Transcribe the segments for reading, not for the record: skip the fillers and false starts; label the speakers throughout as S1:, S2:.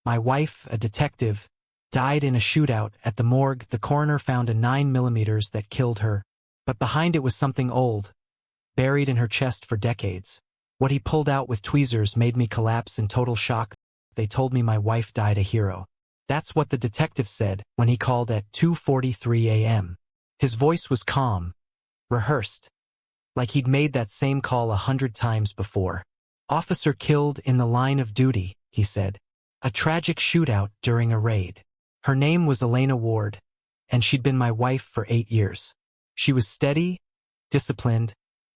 S1: My wife, a detective, died in a shootout at the morgue. The coroner found a 9mm that killed her, but behind it was something old, buried in her chest for decades. What he pulled out with tweezers made me collapse in total shock. They told me my wife died a hero. That's what the detective said when he called at 2:43 a.m. His voice was calm, rehearsed, like he'd made that same call 100 times before. Officer killed in the line of duty, he said. A tragic shootout during a raid. Her name was Elena Ward, and she'd been my wife for 8 years. She was steady, disciplined,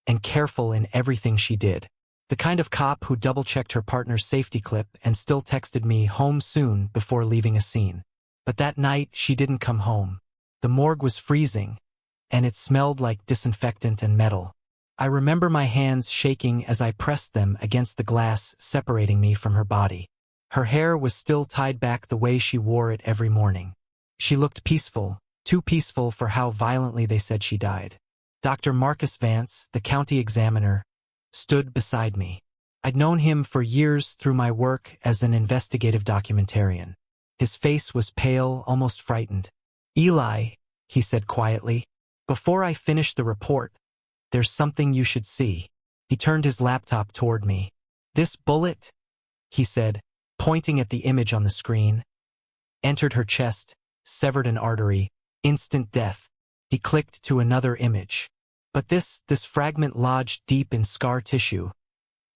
S1: and careful in everything she did. The kind of cop who double-checked her partner's safety clip and still texted me home soon before leaving a scene. But that night, she didn't come home. The morgue was freezing, and it smelled like disinfectant and metal. I remember my hands shaking as I pressed them against the glass separating me from her body. Her hair was still tied back the way she wore it every morning. She looked peaceful, too peaceful for how violently they said she died. Dr. Marcus Vance, the county examiner, stood beside me. I'd known him for years through my work as an investigative documentarian. His face was pale, almost frightened. "Eli," he said quietly, "before I finish the report, there's something you should see." He turned his laptop toward me. "This bullet," he said, pointing at the image on the screen, "entered her chest, severed an artery, instant death." He clicked to another image. "But this fragment lodged deep in scar tissue.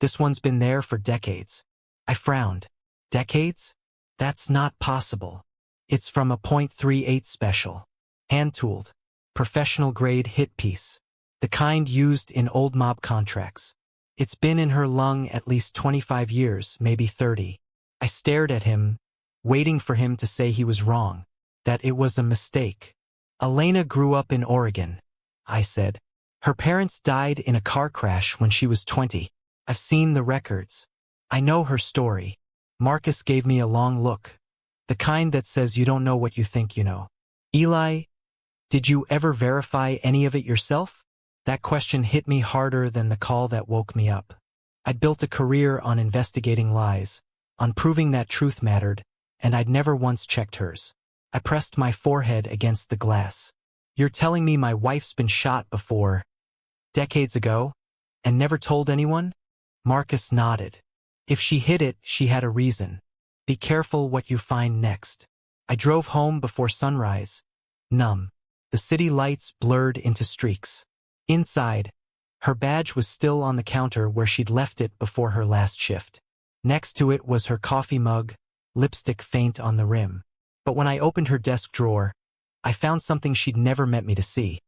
S1: This one's been there for decades." I frowned. "Decades? That's not possible. It's from a .38 special. Hand-tooled. Professional-grade hit piece. The kind used in old mob contracts. It's been in her lung at least 25 years, maybe 30. I stared at him, waiting for him to say he was wrong, that it was a mistake. "Elena grew up in Oregon," I said. "Her parents died in a car crash when she was 20. I've seen the records. I know her story." Marcus gave me a long look, the kind that says you don't know what you think you know. "Eli, did you ever verify any of it yourself?" That question hit me harder than the call that woke me up. I'd built a career on investigating lies, on proving that truth mattered, and I'd never once checked hers. I pressed my forehead against the glass. "You're telling me my wife's been shot before, decades ago, and never told anyone?" Marcus nodded. "If she hid it, she had a reason. Be careful what you find next." I drove home before sunrise, numb. The city lights blurred into streaks. Inside, her badge was still on the counter where she'd left it before her last shift. Next to it was her coffee mug, lipstick faint on the rim. But when I opened her desk drawer, I found something she'd never meant me to see.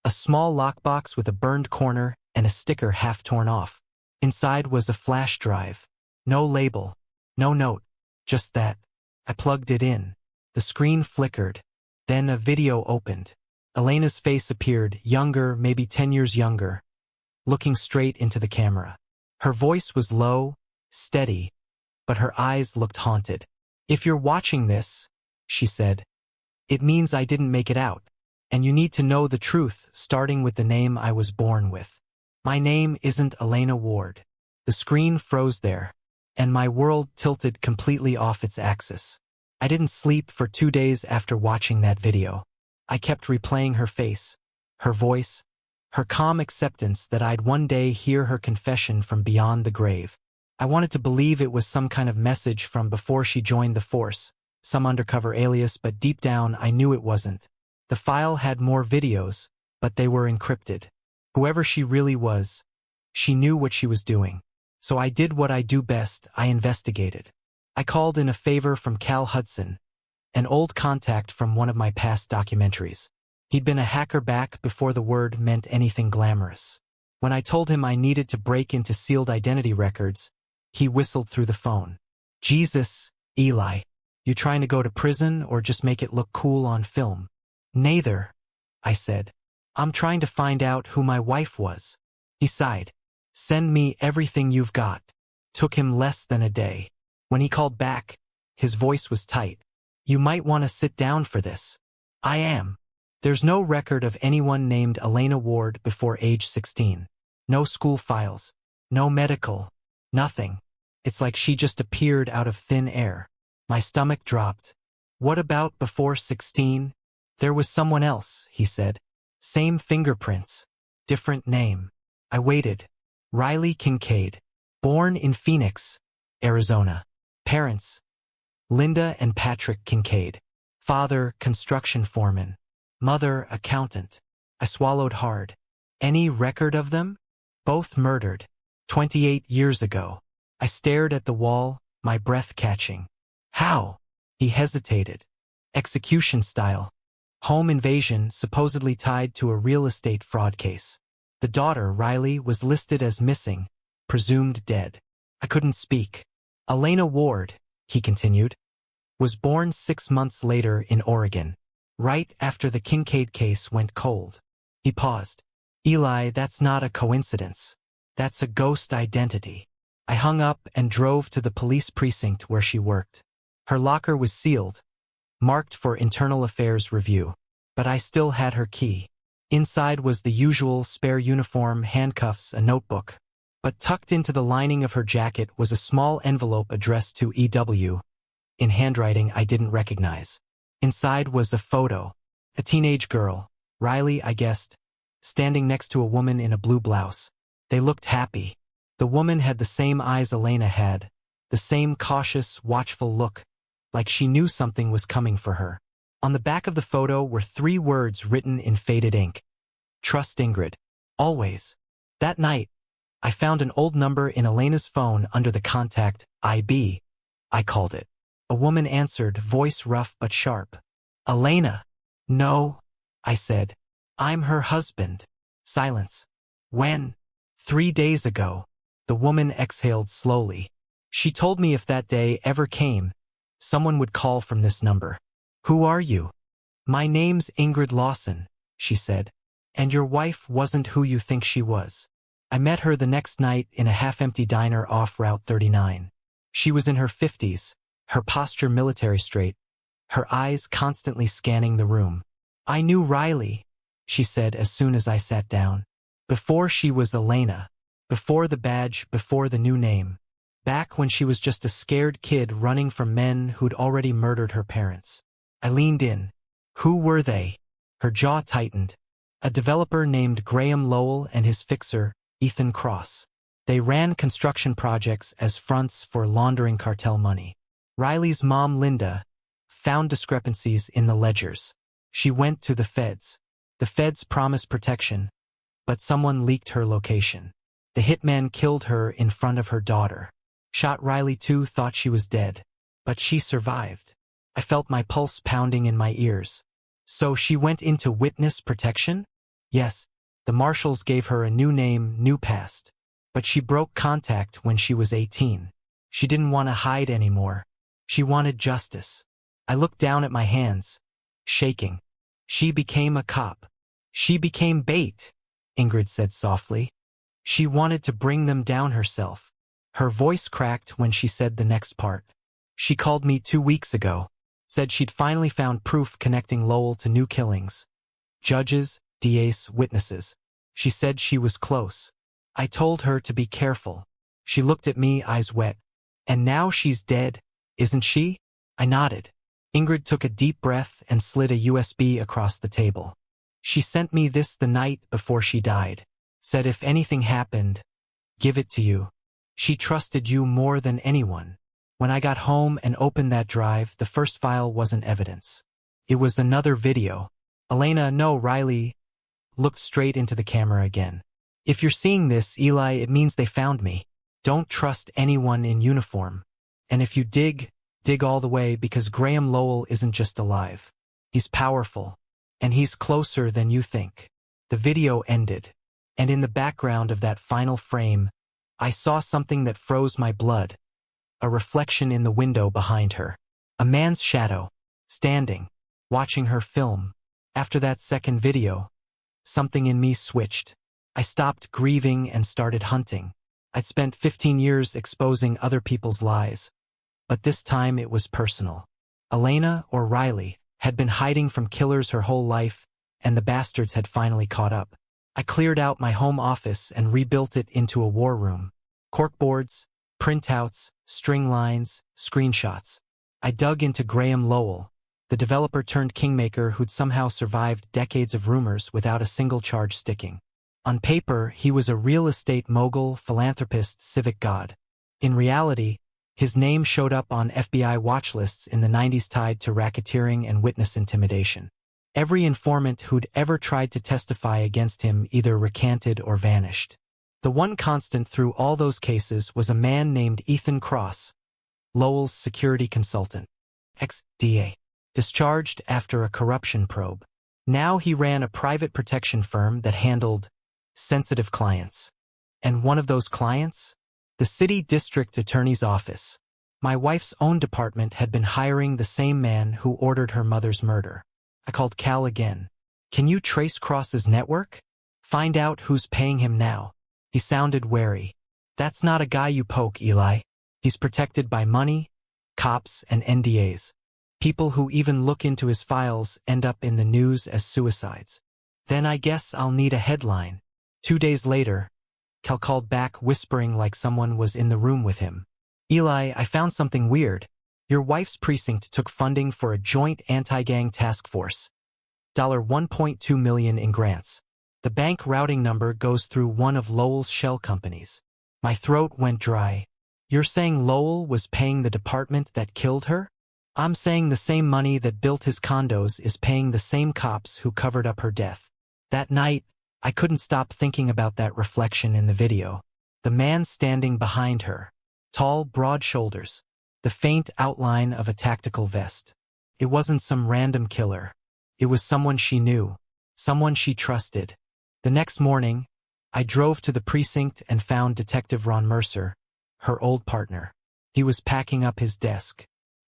S1: A small lockbox with a burned corner and a sticker half torn off. Inside was a flash drive. No label, no note, just that. I plugged it in. The screen flickered. Then a video opened. Elena's face appeared, younger, maybe 10 years younger, looking straight into the camera. Her voice was low, steady, but her eyes looked haunted. "If you're watching this," she said, "it means I didn't make it out, and you need to know the truth, starting with the name I was born with. My name isn't Elena Ward." The screen froze there, and my world tilted completely off its axis. I didn't sleep for 2 days after watching that video. I kept replaying her face, her voice, her calm acceptance that I'd one day hear her confession from beyond the grave. I wanted to believe it was some kind of message from before she joined the force, some undercover alias, but deep down I knew it wasn't. The file had more videos, but they were encrypted. Whoever she really was, she knew what she was doing. So I did what I do best, I investigated. I called in a favor from Cal Hudson, an old contact from one of my past documentaries. He'd been a hacker back before the word meant anything glamorous. When I told him I needed to break into sealed identity records, he whistled through the phone. "Jesus, Eli, you trying to go to prison or just make it look cool on film?" "Neither," I said. "I'm trying to find out who my wife was." He sighed. "Send me everything you've got." Took him less than a day. When he called back, his voice was tight. "You might want to sit down for this." "I am." There's no record of anyone named Elena Ward before age 16. No school files. No medical. Nothing. It's like she just appeared out of thin air. My stomach dropped. What about before 16? There was someone else, he said. Same fingerprints. Different name. I waited. Riley Kincaid. Born in Phoenix, Arizona. Parents: Linda and Patrick Kincaid. Father, construction foreman. Mother, accountant. I swallowed hard. Any record of them? Both murdered. 28 years ago. I stared at the wall, my breath catching. How? He hesitated. Execution style. Home invasion supposedly tied to a real estate fraud case. The daughter, Riley, was listed as missing, presumed dead. I couldn't speak. Elena Ward, he continued, was born 6 months later in Oregon, right after the Kincaid case went cold. He paused. Eli, that's not a coincidence. That's a ghost identity. I hung up and drove to the police precinct where she worked. Her locker was sealed, marked for internal affairs review, but I still had her key. Inside was the usual spare uniform, handcuffs, a notebook. But tucked into the lining of her jacket was a small envelope addressed to E.W. in handwriting I didn't recognize. Inside was a photo. A teenage girl, Riley, I guessed, standing next to a woman in a blue blouse. They looked happy. The woman had the same eyes Elena had, the same cautious, watchful look, like she knew something was coming for her. On the back of the photo were 3 words written in faded ink. Trust Ingrid. Always. That night, I found an old number in Elena's phone under the contact IB. I called it. A woman answered, voice rough but sharp. Elena. No, I said. I'm her husband. Silence. When? 3 days ago. The woman exhaled slowly. She told me if that day ever came, someone would call from this number. Who are you? My name's Ingrid Lawson, she said. And your wife wasn't who you think she was. I met her the next night in a half-empty diner off Route 39. She was in her 50s, her posture military straight, her eyes constantly scanning the room. I knew Riley, she said as soon as I sat down. Before she was Elena. Before the badge, before the new name. Back when she was just a scared kid running from men who'd already murdered her parents. I leaned in. Who were they? Her jaw tightened. A developer named Graham Lowell and his fixer, Ethan Cross. They ran construction projects as fronts for laundering cartel money. Riley's mom, Linda, found discrepancies in the ledgers. She went to the feds. The feds promised protection, but someone leaked her location. The hitman killed her in front of her daughter. Shot Riley too, thought she was dead. But she survived. I felt my pulse pounding in my ears. So she went into witness protection? Yes, the marshals gave her a new name, new past. But she broke contact when she was 18. She didn't want to hide anymore. She wanted justice. I looked down at my hands, shaking. She became a cop. She became bait, Ingrid said softly. She wanted to bring them down herself. Her voice cracked when she said the next part. She called me 2 weeks ago, said she'd finally found proof connecting Lowell to new killings. Judges, DAs, witnesses. She said she was close. I told her to be careful. She looked at me, eyes wet. And now she's dead, isn't she? I nodded. Ingrid took a deep breath and slid a USB across the table. She sent me this the night before she died. Said if anything happened, give it to you. She trusted you more than anyone. When I got home and opened that drive, the first file wasn't evidence. It was another video. Elena, no, Riley, looked straight into the camera again. If you're seeing this, Eli, it means they found me. Don't trust anyone in uniform. And if you dig all the way, because Graham Lowell isn't just alive. He's powerful. And he's closer than you think. The video ended. And in the background of that final frame, I saw something that froze my blood. A reflection in the window behind her. A man's shadow, standing, watching her film. After that second video, something in me switched. I stopped grieving and started hunting. I'd spent 15 years exposing other people's lies. But this time it was personal. Elena, or Riley, had been hiding from killers her whole life, and the bastards had finally caught up. I cleared out my home office and rebuilt it into a war room. Corkboards, printouts, string lines, screenshots. I dug into Graham Lowell, the developer turned kingmaker who'd somehow survived decades of rumors without a single charge sticking. On paper, he was a real estate mogul, philanthropist, civic god. In reality, his name showed up on FBI watch lists in the 90s tied to racketeering and witness intimidation. Every informant who'd ever tried to testify against him either recanted or vanished. The one constant through all those cases was a man named Ethan Cross, Lowell's security consultant, ex-DA, discharged after a corruption probe. Now he ran a private protection firm that handled sensitive clients. And one of those clients? The city district attorney's office. My wife's own department had been hiring the same man who ordered her mother's murder. I called Cal again. Can you trace Cross's network? Find out who's paying him now. He sounded wary. That's not a guy you poke, Eli. He's protected by money, cops, and NDAs. People who even look into his files end up in the news as suicides. Then I guess I'll need a headline. 2 days later, Cal called back whispering like someone was in the room with him. Eli, I found something weird. Your wife's precinct took funding for a joint anti-gang task force. $1.2 million in grants. The bank routing number goes through one of Lowell's shell companies. My throat went dry. You're saying Lowell was paying the department that killed her? I'm saying the same money that built his condos is paying the same cops who covered up her death. That night, I couldn't stop thinking about that reflection in the video. The man standing behind her. Tall, broad shoulders. The faint outline of a tactical vest. It wasn't some random killer. It was someone she knew. Someone she trusted. The next morning, I drove to the precinct and found Detective Ron Mercer, her old partner. He was packing up his desk.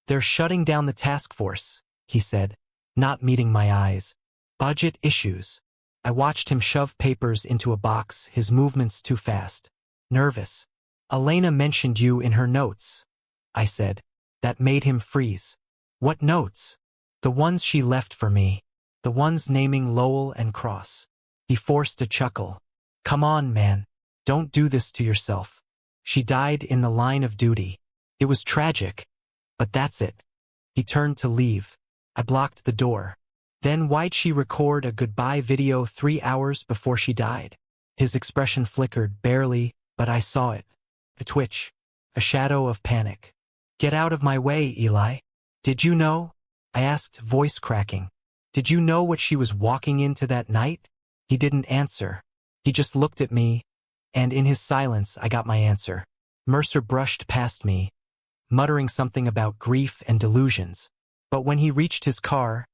S1: They're shutting down the task force, he said, not meeting my eyes. Budget issues. I watched him shove papers into a box, his movements too fast. Nervous. Elena mentioned you in her notes, I said. That made him freeze. What notes? The ones she left for me. The ones naming Lowell and Cross. He forced a chuckle. Come on, man. Don't do this to yourself. She died in the line of duty. It was tragic. But that's it. He turned to leave. I blocked the door. Then why'd she record a goodbye video 3 hours before she died? His expression flickered, barely, but I saw it. A twitch. A shadow of panic. Get out of my way, Eli. Did you know? I asked, voice cracking. Did you know what she was walking into that night? He didn't answer. He just looked at me, and in his silence I got my answer. Mercer brushed past me, muttering something about grief and delusions. But when he reached his car,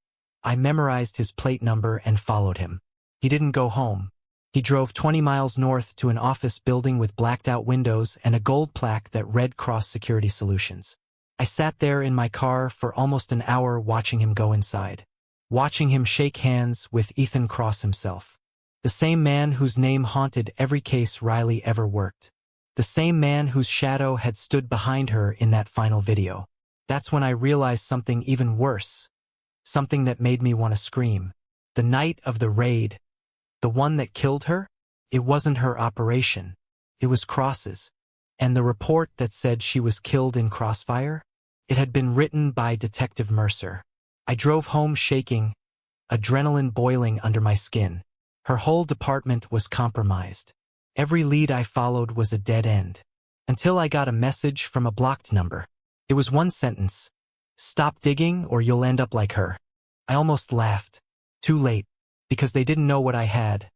S1: I memorized his plate number and followed him. He didn't go home. He drove 20 miles north to an office building with blacked-out windows and a gold plaque that read Cross Security Solutions. I sat there in my car for almost an hour watching him go inside. Watching him shake hands with Ethan Cross himself. The same man whose name haunted every case Riley ever worked. The same man whose shadow had stood behind her in that final video. That's when I realized something even worse. Something that made me want to scream. The night of the raid. The one that killed her? It wasn't her operation. It was Cross's. And the report that said she was killed in crossfire? It had been written by Detective Mercer. I drove home shaking, adrenaline boiling under my skin. Her whole department was compromised. Every lead I followed was a dead end. Until I got a message from a blocked number. It was one sentence. Stop digging or you'll end up like her. I almost laughed. Too late. Because they didn't know what I had.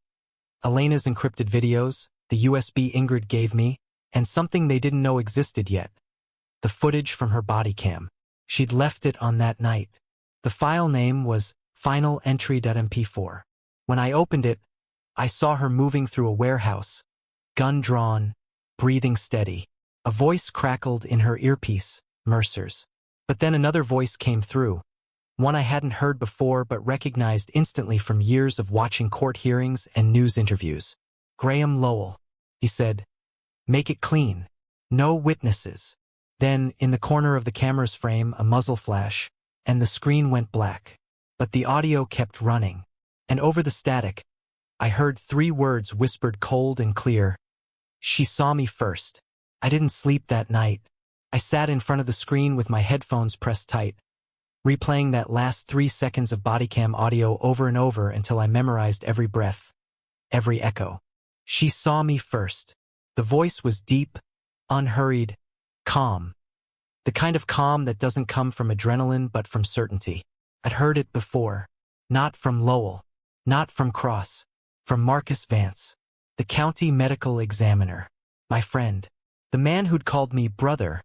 S1: Elena's encrypted videos, the USB Ingrid gave me, and something they didn't know existed yet. The footage from her body cam. She'd left it on that night. The file name was FinalEntry.mp4. When I opened it, I saw her moving through a warehouse, gun drawn, breathing steady. A voice crackled in her earpiece, Mercer's. But then another voice came through. One I hadn't heard before but recognized instantly from years of watching court hearings and news interviews. Graham Lowell. He said, make it clean. No witnesses. Then, in the corner of the camera's frame, a muzzle flash, and the screen went black. But the audio kept running. And over the static, I heard 3 words whispered cold and clear. She saw me first. I didn't sleep that night. I sat in front of the screen with my headphones pressed tight, replaying that last 3 seconds of bodycam audio over and over until I memorized every breath, every echo. She saw me first. The voice was deep, unhurried, calm. The kind of calm that doesn't come from adrenaline but from certainty. I'd heard it before. Not from Lowell. Not from Cross. From Marcus Vance, the county medical examiner. My friend. The man who'd called me brother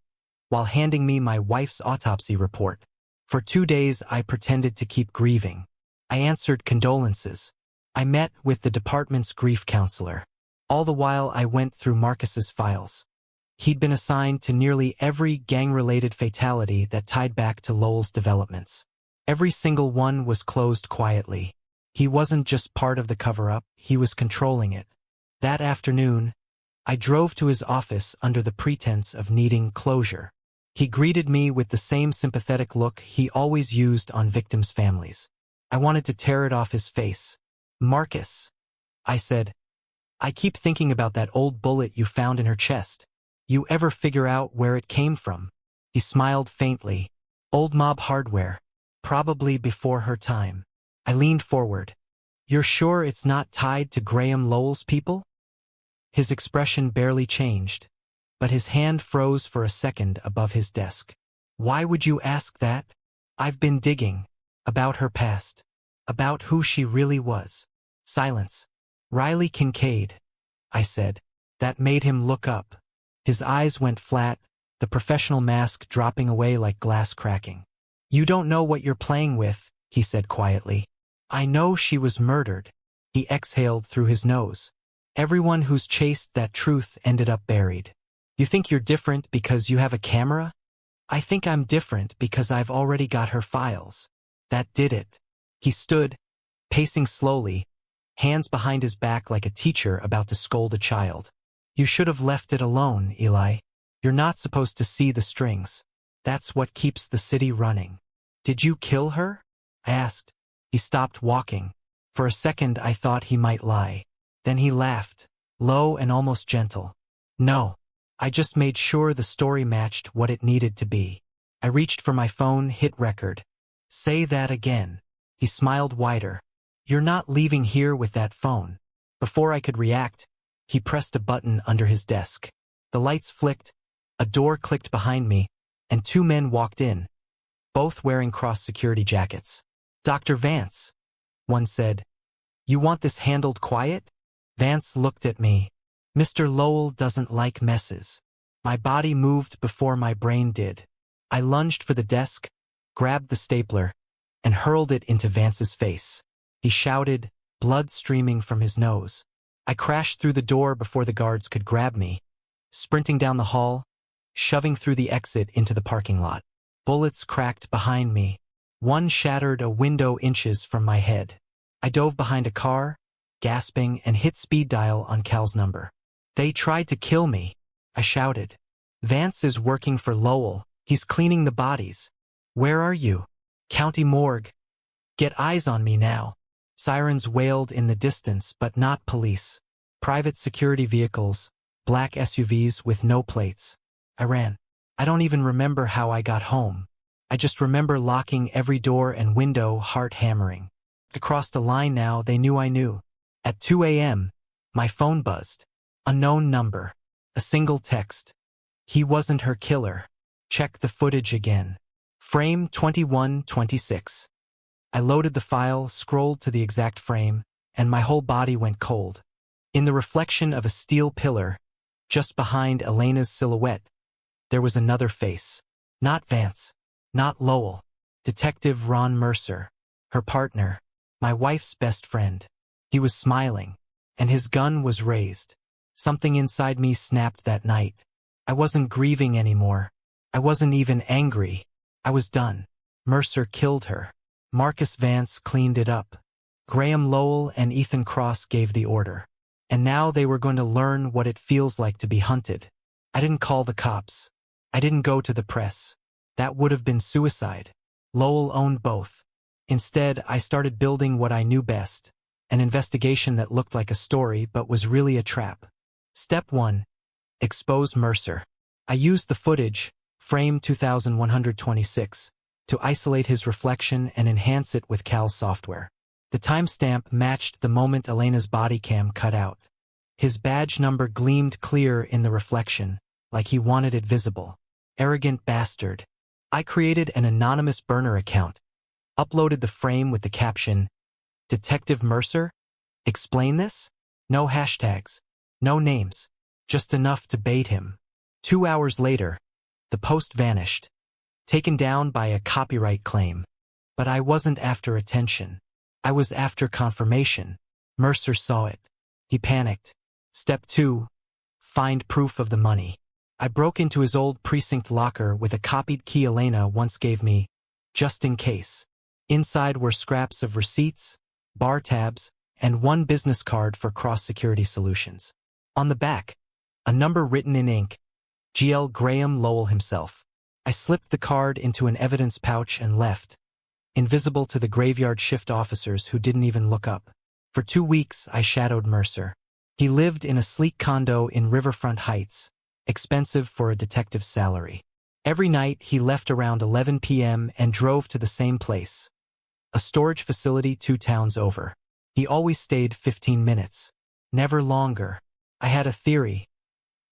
S1: while handing me my wife's autopsy report. For 2 days I pretended to keep grieving. I answered condolences. I met with the department's grief counselor. All the while I went through Marcus's files. He'd been assigned to nearly every gang-related fatality that tied back to Lowell's developments. Every single one was closed quietly. He wasn't just part of the cover-up, he was controlling it. That afternoon, I drove to his office under the pretense of needing closure. He greeted me with the same sympathetic look he always used on victims' families. I wanted to tear it off his face. "Marcus," I said, "I keep thinking about that old bullet you found in her chest. You ever figure out where it came from?" He smiled faintly. "Old mob hardware. Probably before her time." I leaned forward. "You're sure it's not tied to Graham Lowell's people?" His expression barely changed, but his hand froze for a second above his desk. "Why would you ask that?" "I've been digging. About her past. About who she really was." Silence. "Riley Kincaid," I said. That made him look up. His eyes went flat, the professional mask dropping away like glass cracking. "You don't know what you're playing with," he said quietly. "I know she was murdered." He exhaled through his nose. "Everyone who's chased that truth ended up buried. You think you're different because you have a camera? I think I'm different because I've already got her files. That did it." He stood, pacing slowly, hands behind his back like a teacher about to scold a child. "You should have left it alone, Eli. You're not supposed to see the strings. That's what keeps the city running." "Did you kill her?" I asked. He stopped walking. For a second I thought he might lie. Then he laughed, low and almost gentle. "No. I just made sure the story matched what it needed to be." I reached for my phone, hit record. "Say that again." He smiled wider. "You're not leaving here with that phone." Before I could react, he pressed a button under his desk. The lights flicked, a door clicked behind me, and 2 men walked in, both wearing cross-security jackets. "Dr. Vance," one said. "You want this handled quiet?" Vance looked at me. "Mr. Lowell doesn't like messes." My body moved before my brain did. I lunged for the desk, grabbed the stapler, and hurled it into Vance's face. He shouted, blood streaming from his nose. I crashed through the door before the guards could grab me, sprinting down the hall, shoving through the exit into the parking lot. Bullets cracked behind me. One shattered a window inches from my head. I dove behind a car, gasping, and hit speed dial on Cal's number. "They tried to kill me," I shouted. "Vance is working for Lowell. He's cleaning the bodies." "Where are you?" "County morgue." "Get eyes on me now." Sirens wailed in the distance, but not police. Private security vehicles, black SUVs with no plates. I ran. I don't even remember how I got home. I just remember locking every door and window, heart hammering. I crossed a line now they knew I knew. At 2 a.m., my phone buzzed. Unknown number. A single text. "He wasn't her killer. Check the footage again." Frame 2126. I loaded the file, scrolled to the exact frame, and my whole body went cold. In the reflection of a steel pillar, just behind Elena's silhouette, there was another face. Not Vance. Not Lowell. Detective Ron Mercer. Her partner. My wife's best friend. He was smiling, and his gun was raised. Something inside me snapped that night. I wasn't grieving anymore. I wasn't even angry. I was done. Mercer killed her. Marcus Vance cleaned it up. Graham Lowell and Ethan Cross gave the order. And now they were going to learn what it feels like to be hunted. I didn't call the cops. I didn't go to the press. That would have been suicide. Lowell owned both. Instead, I started building what I knew best, an investigation that looked like a story but was really a trap. Step 1. Expose Mercer. I used the footage, Frame 2126, to isolate his reflection and enhance it with Cal's software. The timestamp matched the moment Elena's body cam cut out. His badge number gleamed clear in the reflection, like he wanted it visible. Arrogant bastard. I created an anonymous burner account, uploaded the frame with the caption, "Detective Mercer? Explain this?" No hashtags, no names, just enough to bait him. 2 hours later, the post vanished, taken down by a copyright claim. But I wasn't after attention. I was after confirmation. Mercer saw it. He panicked. Step 2. Find proof of the money. I broke into his old precinct locker with a copied key Elena once gave me, just in case. Inside were scraps of receipts, bar tabs, and one business card for cross-security solutions. On the back, a number written in ink, G.L. Graham Lowell himself. I slipped the card into an evidence pouch and left, invisible to the graveyard shift officers who didn't even look up. For 2 weeks, I shadowed Mercer. He lived in a sleek condo in Riverfront Heights, expensive for a detective's salary. Every night, he left around 11 p.m. and drove to the same place, a storage facility 2 towns over. He always stayed 15 minutes, never longer. I had a theory.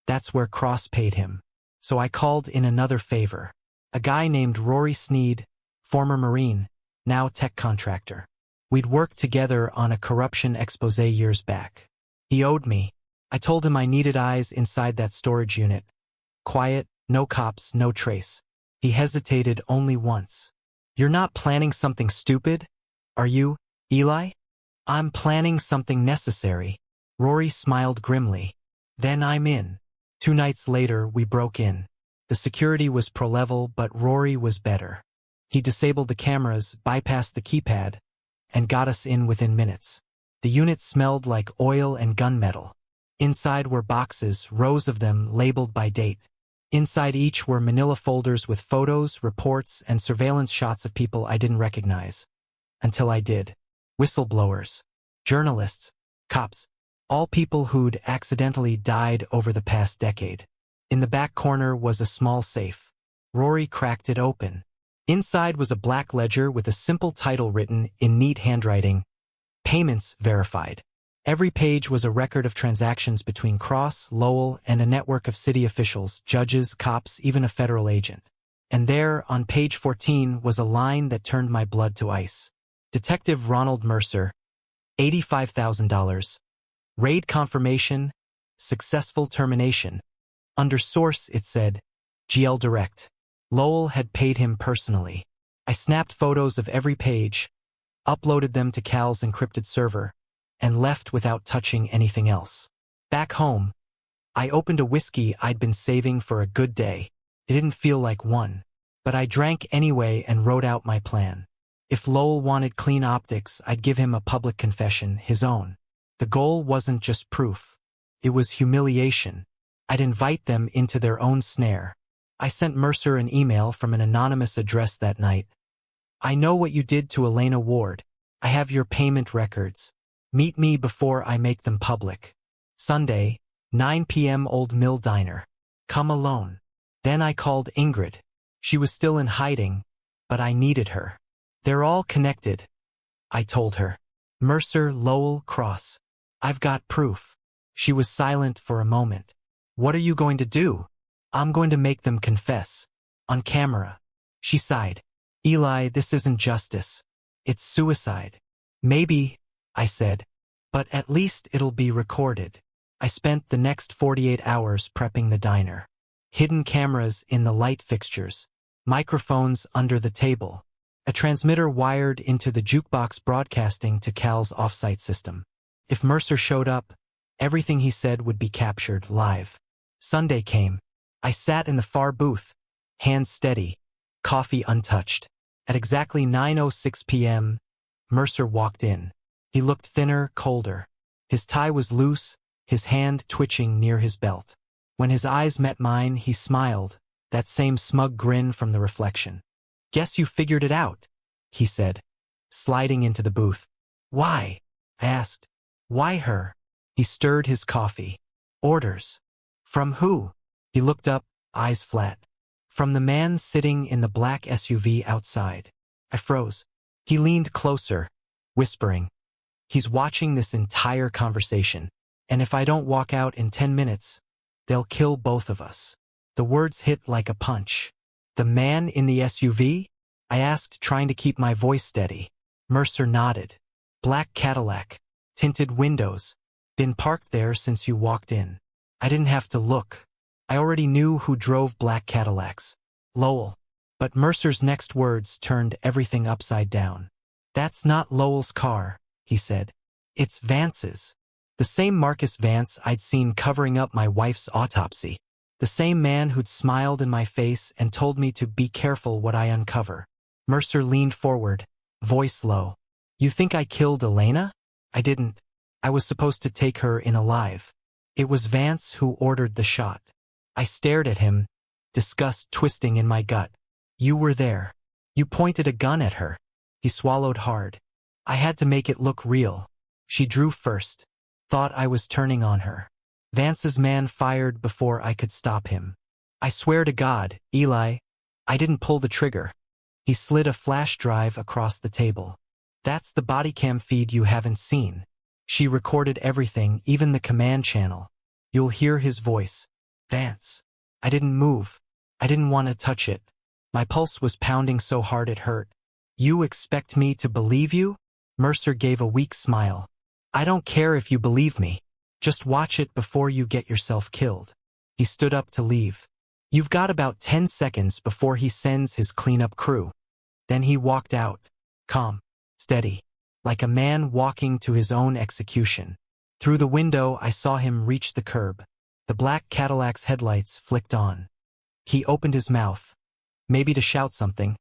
S1: That's where Cross paid him. So I called in another favor. A guy named Rory Sneed, former Marine, now tech contractor. We'd worked together on a corruption expose years back. He owed me. I told him I needed eyes inside that storage unit. Quiet, no cops, no trace. He hesitated only once. "You're not planning something stupid, are you, Eli?" "I'm planning something necessary." Rory smiled grimly. "Then I'm in." 2 nights later, we broke in. The security was pro-level, but Rory was better. He disabled the cameras, bypassed the keypad, and got us in within minutes. The unit smelled like oil and gunmetal. Inside were boxes, rows of them labeled by date. Inside each were manila folders with photos, reports, and surveillance shots of people I didn't recognize. Until I did. Whistleblowers, journalists, cops, all people who'd accidentally died over the past decade. In the back corner was a small safe. Rory cracked it open. Inside was a black ledger with a simple title written in neat handwriting, "Payments Verified." Every page was a record of transactions between Cross, Lowell, and a network of city officials, judges, cops, even a federal agent. And there, on page 14, was a line that turned my blood to ice. Detective Ronald Mercer, $85,000. Raid confirmation, successful termination. Under source, it said, GL Direct. Lowell had paid him personally. I snapped photos of every page, uploaded them to Cal's encrypted server, and left without touching anything else. Back home, I opened a whiskey I'd been saving for a good day. It didn't feel like one, but I drank anyway and wrote out my plan. If Lowell wanted clean optics, I'd give him a public confession, his own. The goal wasn't just proof. It was humiliation. I'd invite them into their own snare. I sent Mercer an email from an anonymous address that night. "I know what you did to Elena Ward. I have your payment records. Meet me before I make them public. Sunday, 9 p.m. Old Mill Diner. Come alone." Then I called Ingrid. She was still in hiding, but I needed her. "They're all connected," I told her. "Mercer, Lowell, Cross. I've got proof." She was silent for a moment. "What are you going to do?" "I'm going to make them confess. On camera." She sighed. "Eli, this isn't justice. It's suicide." "Maybe," I said, "but at least it'll be recorded." I spent the next 48 hours prepping the diner. Hidden cameras in the light fixtures, microphones under the table, a transmitter wired into the jukebox broadcasting to Cal's offsite system. If Mercer showed up, everything he said would be captured live. Sunday came. I sat in the far booth, hands steady, coffee untouched. At exactly 9:06 p.m., Mercer walked in. He looked thinner, colder. His tie was loose, his hand twitching near his belt. When his eyes met mine, he smiled, that same smug grin from the reflection. "Guess you figured it out," he said, sliding into the booth. "Why?" I asked. "Why her?" He stirred his coffee. "Orders." "From who?" He looked up, eyes flat. From the man sitting in the black SUV outside. I froze. He leaned closer, whispering, "He's watching this entire conversation, and if I don't walk out in 10 minutes, they'll kill both of us." The words hit like a punch. "The man in the SUV?" I asked, trying to keep my voice steady. Mercer nodded. "Black Cadillac. Tinted windows. Been parked there since you walked in." I didn't have to look. I already knew who drove black Cadillacs. Lowell. But Mercer's next words turned everything upside down. "That's not Lowell's car," he said. "It's Vance's. The same Marcus Vance I'd seen covering up my wife's autopsy. The same man who'd smiled in my face and told me to be careful what I uncover." Mercer leaned forward, voice low. "You think I killed Elena?" "I didn't. I was supposed to take her in alive. It was Vance who ordered the shot." I stared at him, disgust twisting in my gut. "You were there. You pointed a gun at her." He swallowed hard. "I had to make it look real. She drew first. Thought I was turning on her. Vance's man fired before I could stop him. I swear to God, Eli, I didn't pull the trigger." He slid a flash drive across the table. "That's the body cam feed you haven't seen. She recorded everything, even the command channel. You'll hear his voice. Vance." I didn't move. I didn't want to touch it. My pulse was pounding so hard it hurt. "You expect me to believe you?" Mercer gave a weak smile. "I don't care if you believe me. Just watch it before you get yourself killed." He stood up to leave. "You've got about 10 seconds before he sends his cleanup crew." Then he walked out, calm, steady, like a man walking to his own execution. Through the window, I saw him reach the curb. The black Cadillac's headlights flicked on. He opened his mouth, maybe to shout something,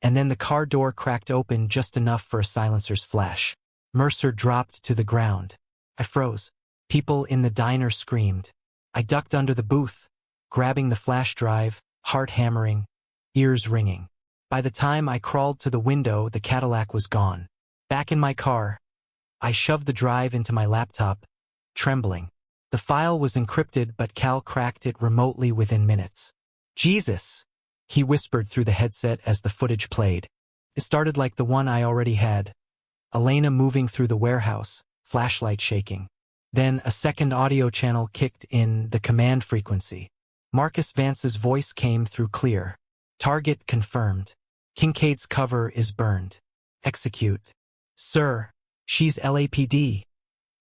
S1: and then the car door cracked open just enough for a silencer's flash. Mercer dropped to the ground. I froze. People in the diner screamed. I ducked under the booth, grabbing the flash drive, heart hammering, ears ringing. By the time I crawled to the window, the Cadillac was gone. Back in my car, I shoved the drive into my laptop, trembling. The file was encrypted, but Cal cracked it remotely within minutes. "Jesus," he whispered through the headset as the footage played. It started like the one I already had. Elena moving through the warehouse, flashlight shaking. Then a second audio channel kicked in, the command frequency. Marcus Vance's voice came through clear. "Target confirmed. Kincaid's cover is burned. Execute." "Sir, she's LAPD."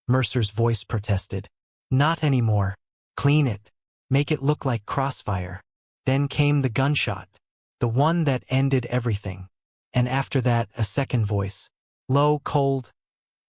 S1: Mercer's voice protested. "Not anymore. Clean it. Make it look like Crossfire." Then came the gunshot. The one that ended everything. And after that, a second voice. Low, cold,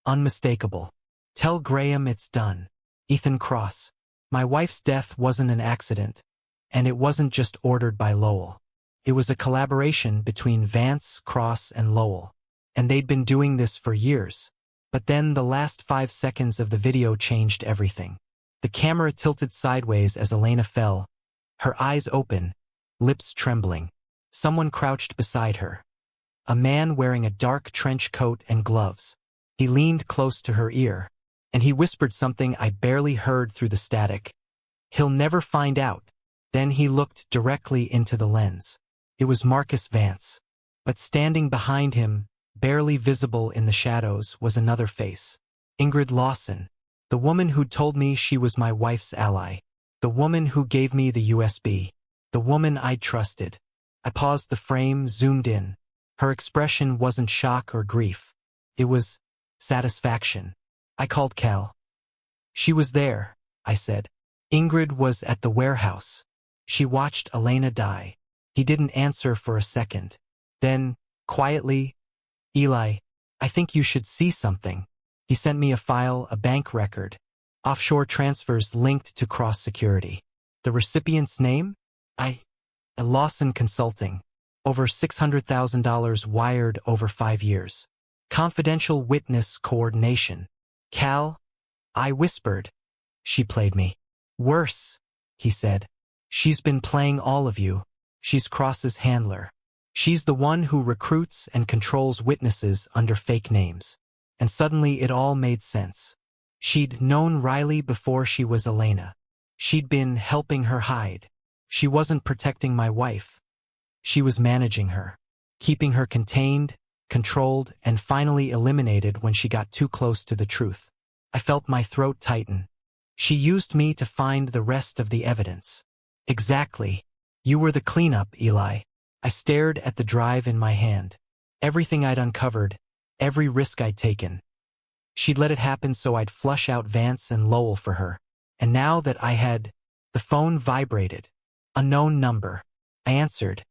S1: unmistakable. "Tell Graham it's done. Ethan Cross." My wife's death wasn't an accident. And it wasn't just ordered by Lowell. It was a collaboration between Vance, Cross, and Lowell. And they'd been doing this for years. But then the last 5 seconds of the video changed everything. The camera tilted sideways as Elena fell, her eyes open, lips trembling. Someone crouched beside her. A man wearing a dark trench coat and gloves. He leaned close to her ear, and he whispered something I barely heard through the static. "He'll never find out." Then he looked directly into the lens. It was Marcus Vance. But standing behind him, barely visible in the shadows, was another face. Ingrid Lawson. The woman who'd told me she was my wife's ally. The woman who gave me the USB. The woman I'd trusted. I paused the frame, zoomed in. Her expression wasn't shock or grief. It was satisfaction. I called Cal. "She was there," I said. "Ingrid was at the warehouse. She watched Elena die." He didn't answer for a second. Then, quietly, "Eli, I think you should see something." He sent me a file, a bank record. Offshore transfers linked to Cross Security. The recipient's name? Lawson Consulting. Over $600,000 wired over 5 years. Confidential witness coordination. "Cal?" I whispered. "She played me." "Worse," he said. "She's been playing all of you. She's Cross's handler. She's the one who recruits and controls witnesses under fake names." And suddenly it all made sense. She'd known Riley before she was Elena. She'd been helping her hide. She wasn't protecting my wife. She was managing her, keeping her contained, controlled, and finally eliminated when she got too close to the truth. I felt my throat tighten. She used me to find the rest of the evidence. Exactly. You were the cleanup, Eli. I stared at the drive in my hand. Everything I'd uncovered, every risk I'd taken. She'd let it happen so I'd flush out Vance and Lowell for her. And now that I had... The phone vibrated. Unknown number. I answered.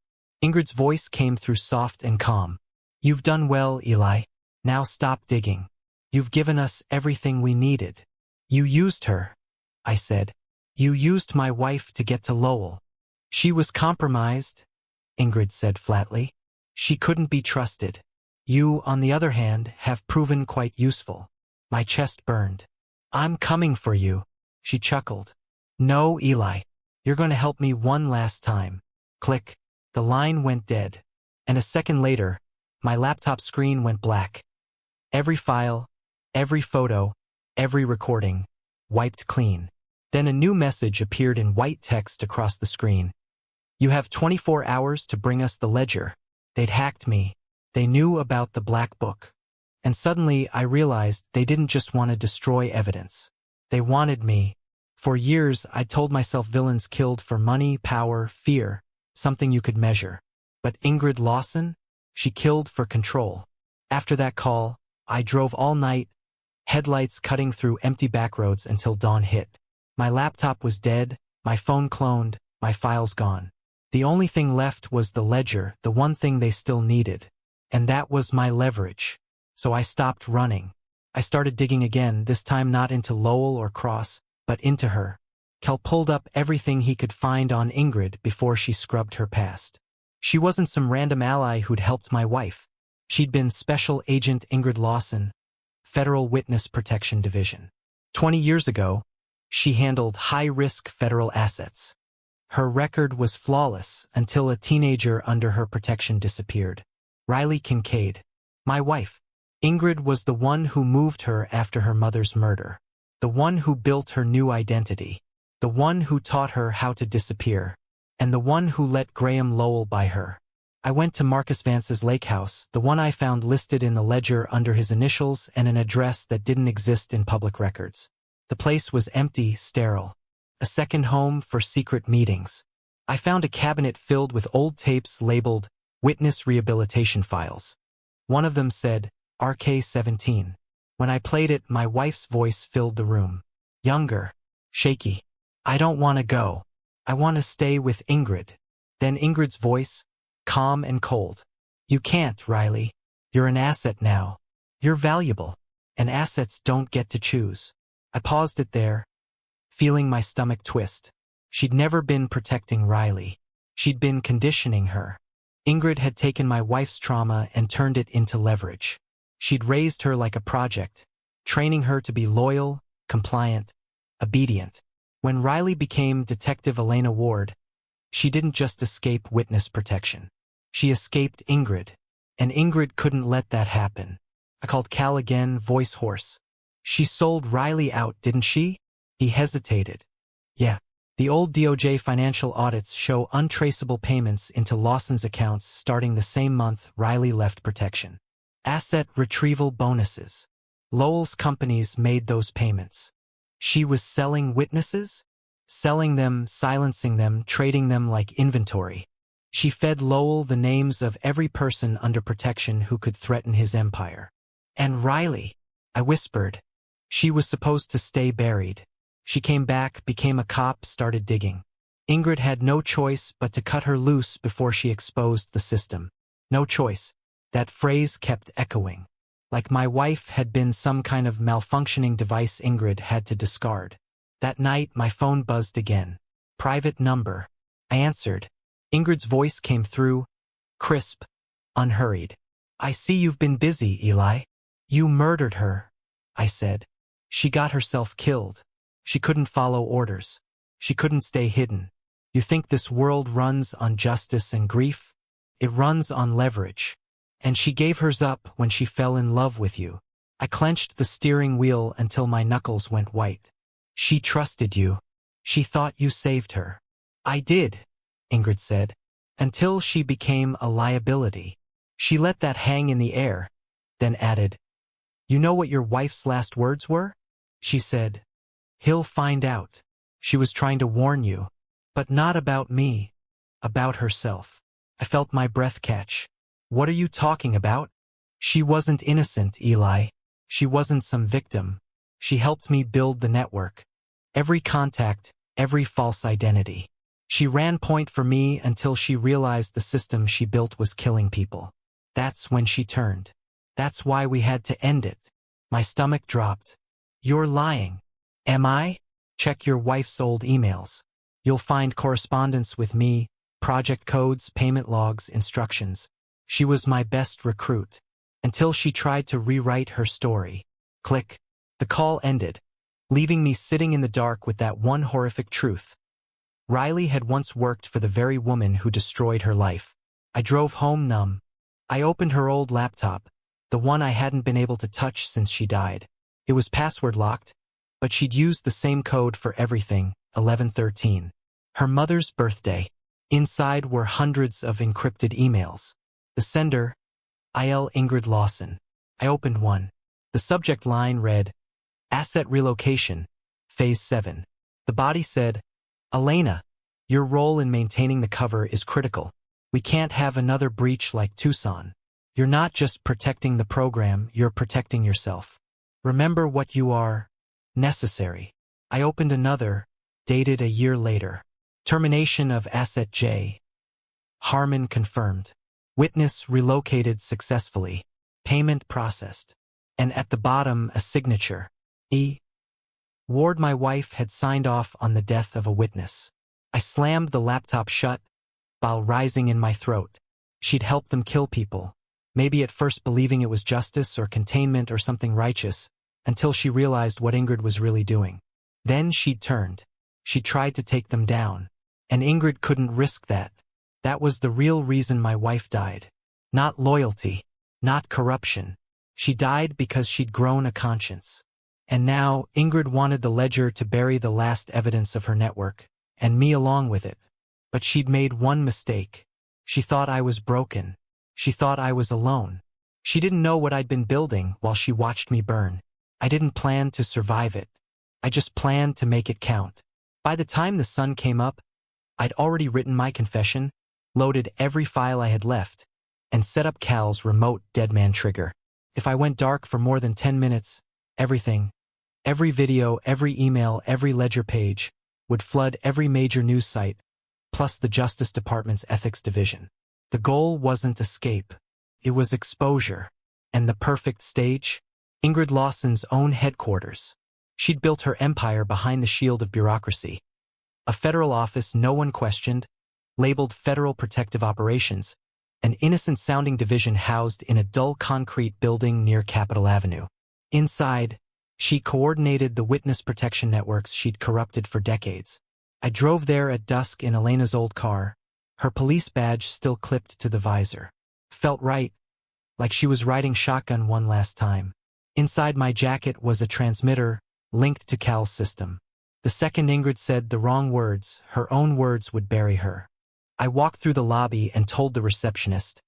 S1: Ingrid's voice came through soft and calm. You've done well, Eli. Now stop digging. You've given us everything we needed. You used her, I said. You used my wife to get to Lowell. She was compromised, Ingrid said flatly. She couldn't be trusted. You, on the other hand, have proven quite useful. My chest burned. I'm coming for you, she chuckled. No, Eli. You're going to help me one last time. Click. The line went dead. And a second later, my laptop screen went black. Every file, every photo, every recording, wiped clean. Then a new message appeared in white text across the screen. You have 24 hours to bring us the ledger. They'd hacked me. They knew about the black book. And suddenly I realized they didn't just want to destroy evidence. They wanted me. For years I told myself villains killed for money, power, fear, something you could measure. But Ingrid Lawson? She killed for control. After that call, I drove all night, headlights cutting through empty backroads until dawn hit. My laptop was dead, my phone cloned, my files gone. The only thing left was the ledger, the one thing they still needed. And that was my leverage. So I stopped running. I started digging again, this time not into Lowell or Cross, but into her. Kel pulled up everything he could find on Ingrid before she scrubbed her past. She wasn't some random ally who'd helped my wife. She'd been Special Agent Ingrid Lawson, Federal Witness Protection Division. 20 years ago, she handled high-risk federal assets. Her record was flawless until a teenager under her protection disappeared. Riley Kincaid. My wife. Ingrid was the one who moved her after her mother's murder. The one who built her new identity. The one who taught her how to disappear. And the one who let Graham Lowell buy her. I went to Marcus Vance's lake house, the one I found listed in the ledger under his initials and an address that didn't exist in public records. The place was empty, sterile. A second home for secret meetings. I found a cabinet filled with old tapes labeled Witness Rehabilitation Files. One of them said, RK-17. When I played it, my wife's voice filled the room. Younger. Shaky. I don't want to go. I want to stay with Ingrid. Then Ingrid's voice, calm and cold. You can't, Riley. You're an asset now. You're valuable. And assets don't get to choose. I paused it there, feeling my stomach twist. She'd never been protecting Riley. She'd been conditioning her. Ingrid had taken my wife's trauma and turned it into leverage. She'd raised her like a project, training her to be loyal, compliant, obedient. When Riley became Detective Elena Ward, she didn't just escape witness protection. She escaped Ingrid, and Ingrid couldn't let that happen. I called Cal again, voice hoarse. She sold Riley out, didn't she? He hesitated. Yeah. The old DOJ financial audits show untraceable payments into Lawson's accounts starting the same month Riley left protection. Asset retrieval bonuses. Lowell's companies made those payments. She was selling witnesses? Selling them, silencing them, trading them like inventory. She fed Lowell the names of every person under protection who could threaten his empire. And Riley, I whispered. She was supposed to stay buried. She came back, became a cop, started digging. Ingrid had no choice but to cut her loose before she exposed the system. No choice. That phrase kept echoing. Like my wife had been some kind of malfunctioning device Ingrid had to discard. That night, my phone buzzed again. Private number. I answered. Ingrid's voice came through, crisp, unhurried. I see you've been busy, Eli. You murdered her, I said. She got herself killed. She couldn't follow orders. She couldn't stay hidden. You think this world runs on justice and grief? It runs on leverage. And she gave hers up when she fell in love with you. I clenched the steering wheel until my knuckles went white. She trusted you. She thought you saved her. I did, Ingrid said. Until she became a liability. She let that hang in the air, then added, "You know what your wife's last words were?" She said, "He'll find out." She was trying to warn you, but not about me, about herself. I felt my breath catch. What are you talking about? She wasn't innocent, Eli. She wasn't some victim. She helped me build the network. Every contact, every false identity. She ran point for me until she realized the system she built was killing people. That's when she turned. That's why we had to end it. My stomach dropped. You're lying. Am I? Check your wife's old emails. You'll find correspondence with me, project codes, payment logs, instructions. She was my best recruit. Until she tried to rewrite her story. Click. The call ended, leaving me sitting in the dark with that one horrific truth. Riley had once worked for the very woman who destroyed her life. I drove home numb. I opened her old laptop, the one I hadn't been able to touch since she died. It was password locked, but she'd used the same code for everything, 1113. Her mother's birthday. Inside were hundreds of encrypted emails. The sender, IL Ingrid Lawson. I opened one. The subject line read, Asset Relocation, Phase 7. The body said, Elena, your role in maintaining the cover is critical. We can't have another breach like Tucson. You're not just protecting the program, you're protecting yourself. Remember what you are. Necessary. I opened another, dated a year later. Termination of Asset J. Harmon confirmed. Witness relocated successfully. Payment processed. And at the bottom, a signature. E. Ward, my wife, had signed off on the death of a witness. I slammed the laptop shut, bile rising in my throat. She'd helped them kill people, maybe at first believing it was justice or containment or something righteous, until she realized what Ingrid was really doing. Then she'd turned. She tried to take them down. And Ingrid couldn't risk that. That was the real reason my wife died. Not loyalty, not corruption. She died because she'd grown a conscience. And now, Ingrid wanted the ledger to bury the last evidence of her network, and me along with it. But she'd made one mistake. She thought I was broken. She thought I was alone. She didn't know what I'd been building while she watched me burn. I didn't plan to survive it. I just planned to make it count. By the time the sun came up, I'd already written my confession, loaded every file I had left, and set up Cal's remote deadman trigger. If I went dark for more than 10 minutes, everything, every video, every email, every ledger page, would flood every major news site, plus the Justice Department's ethics division. The goal wasn't escape. It was exposure. And the perfect stage? Ingrid Lawson's own headquarters. She'd built her empire behind the shield of bureaucracy. A federal office no one questioned, labeled Federal Protective Operations, an innocent-sounding division housed in a dull concrete building near Capitol Avenue. Inside, she coordinated the witness protection networks she'd corrupted for decades. I drove there at dusk in Elena's old car, her police badge still clipped to the visor. Felt right, like she was riding shotgun one last time. Inside my jacket was a transmitter, linked to Cal's system. The second Ingrid said the wrong words, her own words would bury her. I walked through the lobby and told the receptionist,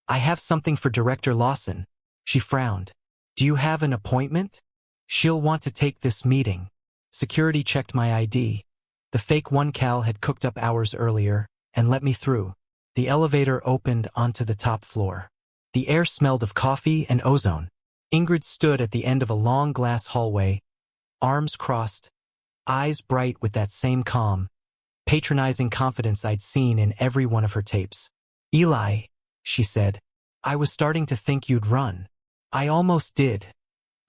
S1: I have something for Director Lawson. She frowned. Do you have an appointment? She'll want to take this meeting. Security checked my ID. The fake one Cal had cooked up hours earlier, and let me through. The elevator opened onto the top floor. The air smelled of coffee and ozone. Ingrid stood at the end of a long glass hallway, arms crossed, eyes bright with that same calm, patronizing confidence I'd seen in every one of her tapes. Eli, she said, I was starting to think you'd run. I almost did,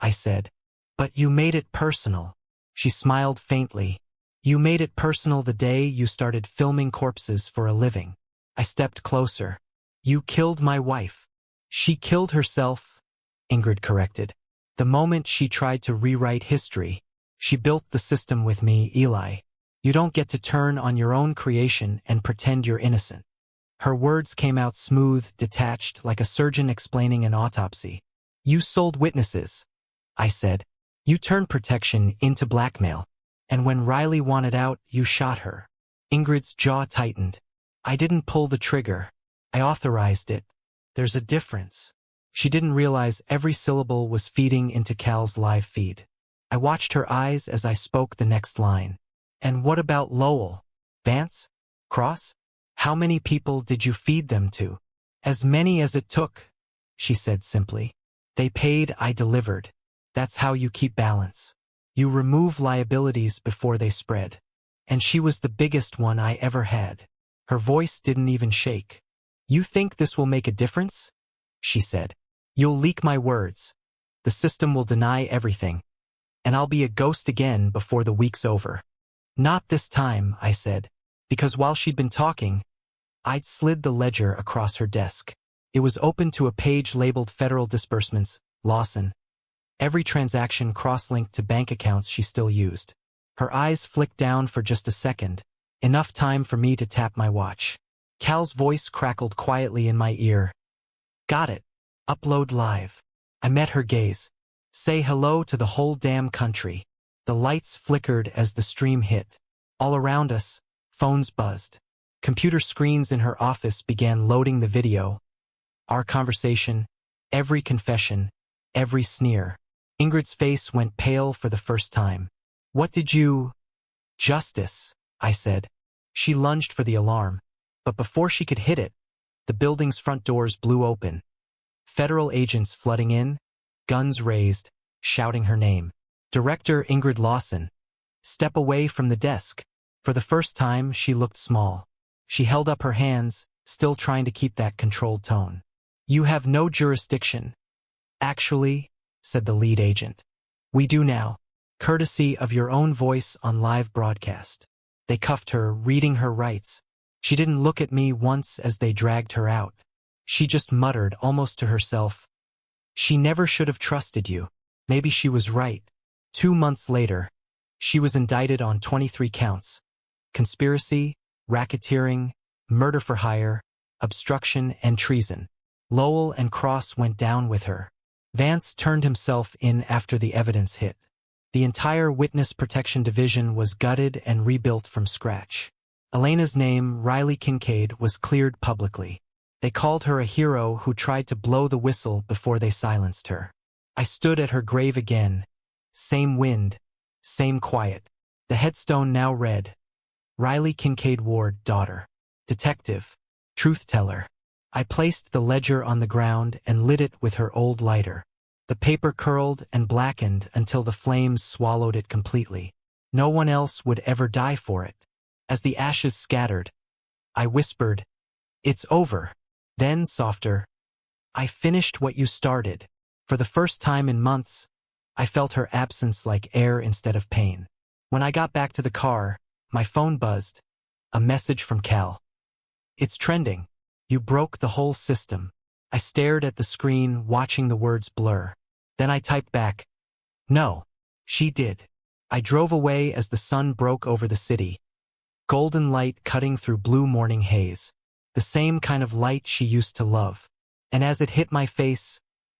S1: I said. But you made it personal. She smiled faintly. You made it personal the day you started filming corpses for a living. I stepped closer. You killed my wife. She killed herself, Ingrid corrected. The moment she tried to rewrite history, she built the system with me, Eli. You don't get to turn on your own creation and pretend you're innocent. Her words came out smooth, detached, like a surgeon explaining an autopsy. You sold witnesses, I said. You turned protection into blackmail. And when Riley wanted out, you shot her. Ingrid's jaw tightened. I didn't pull the trigger. I authorized it. There's a difference. She didn't realize every syllable was feeding into Cal's live feed. I watched her eyes as I spoke the next line. And what about Lowell? Vance? Cross? How many people did you feed them to? As many as it took, she said simply. They paid, I delivered. That's how you keep balance. You remove liabilities before they spread. And she was the biggest one I ever had. Her voice didn't even shake. You think this will make a difference? She said. You'll leak my words. The system will deny everything. And I'll be a ghost again before the week's over. Not this time, I said, because while she'd been talking, I'd slid the ledger across her desk. It was open to a page labeled Federal Disbursements, Lawson. Every transaction cross-linked to bank accounts she still used. Her eyes flicked down for just a second, enough time for me to tap my watch. Cal's voice crackled quietly in my ear. Got it. Upload live. I met her gaze. Say hello to the whole damn country. The lights flickered as the stream hit. All around us, phones buzzed. Computer screens in her office began loading the video. Our conversation, every confession, every sneer. Ingrid's face went pale for the first time. What did you... Justice, I said. She lunged for the alarm, but before she could hit it, the building's front doors blew open. Federal agents flooding in, guns raised, shouting her name. Director Ingrid Lawson. Step away from the desk. For the first time, she looked small. She held up her hands, still trying to keep that controlled tone. You have no jurisdiction. Actually, said the lead agent. We do now, courtesy of your own voice on live broadcast. They cuffed her, reading her rights. She didn't look at me once as they dragged her out. She just muttered, almost to herself. She never should have trusted you. Maybe she was right. 2 months later, she was indicted on 23 counts. Conspiracy, racketeering, murder for hire, obstruction, and treason. Lowell and Cross went down with her. Vance turned himself in after the evidence hit. The entire Witness Protection Division was gutted and rebuilt from scratch. Elena's name, Riley Kincaid, was cleared publicly. They called her a hero who tried to blow the whistle before they silenced her. I stood at her grave again. Same wind, same quiet. The headstone now read, Riley Kincaid Ward, daughter. Detective. Truth teller. I placed the ledger on the ground and lit it with her old lighter. The paper curled and blackened until the flames swallowed it completely. No one else would ever die for it. As the ashes scattered, I whispered, It's over. Then, softer, I finished what you started. For the first time in months, I felt her absence like air instead of pain. When I got back to the car, my phone buzzed. A message from Cal. It's trending. You broke the whole system. I stared at the screen, watching the words blur. Then I typed back, No, she did. I drove away as the sun broke over the city. Golden light cutting through blue morning haze. The same kind of light she used to love. And as it hit my face,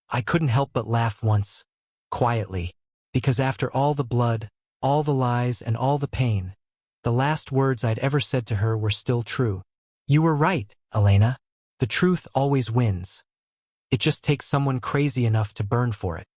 S1: I couldn't help but laugh once, quietly, because after all the blood, all the lies, and all the pain, the last words I'd ever said to her were still true. You were right, Elena. The truth always wins. It just takes someone crazy enough to burn for it.